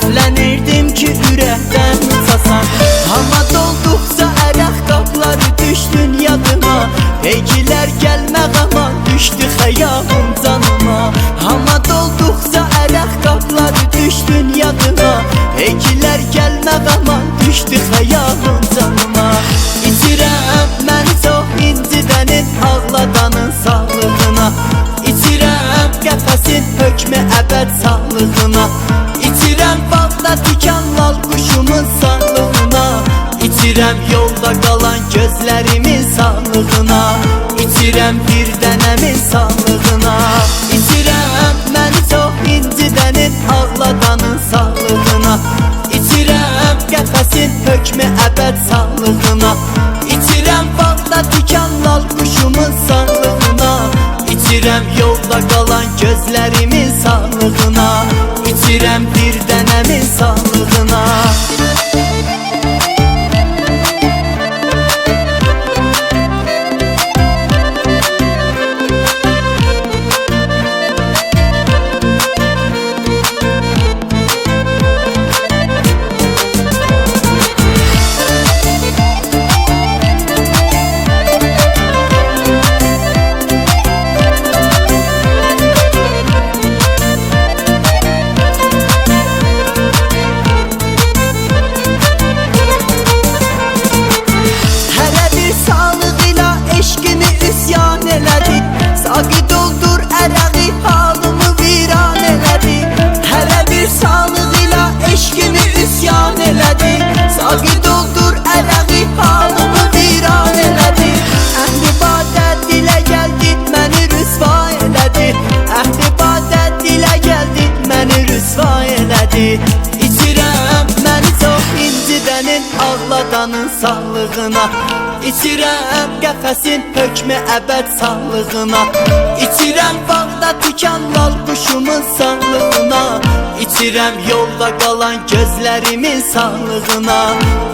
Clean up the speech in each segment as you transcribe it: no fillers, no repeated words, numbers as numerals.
Dərtlənirdim ki ürəkdən uçasan. Hamad olduqca ərəq qapları düşdün yadıma. Heykilər gəlmək aman düşdü xəyalım canıma. Hamad olduqca ərəq qapları düşdün yadıma. Heykilər gəlmək aman düşdü xəyalım canıma. İçirəm məni çox incidənin, ağladanın sağlığına. İçirəm qəfəsin hökmü əbəd sağlığına. İçirəm bağda dikan lal quşumun sağlığına. İçirəm yolda qalan gözlərimin sağlığına. İçirəm bir dənəmin sağlığına. İçirəm məni çox incidənin, ağladanın sağlığına. İçirəm qəfəsin hökmü əbəd sağlığına. İçirəm bağda dikan lal quşumun sağlığına. İçirəm yolda qalan gözlərimin sağlığına. İçirəm bir dənəmin sağlığına. Saqid oldur ərəqi halımı viran elədi. Hələ bir sağlıq ilə eşqimi üsyan elədi. Saqid oldur ərəqi halımı viran elədi. Əhli badə dilə gəldi, məni rüsva elədi. Əhli badə dilə gəldi, məni rüsva elədi. İçirəm məni çox incidənin, ağladanın sağlığına. İçirəm qəfəsin hökmü əbəd sağlığına. İçirəm bağda dikan lal quşumun sağlığına. İçirəm yolda qalan gözlərimin sağlığına.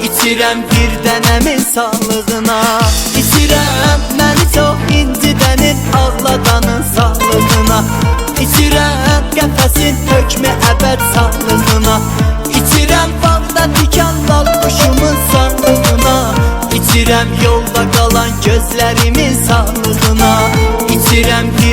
İçirəm bir dənəmin sağlığına. İçirəm məni çox incidənin, ağladanın sağlığına. İçirəm qəfəsin hökmü əbəd sağlığına. İçirəm bağda dikan lal quşumun sağlığına. İçirəm yolda qalan gözlərimin sağlığına. İçirəm bir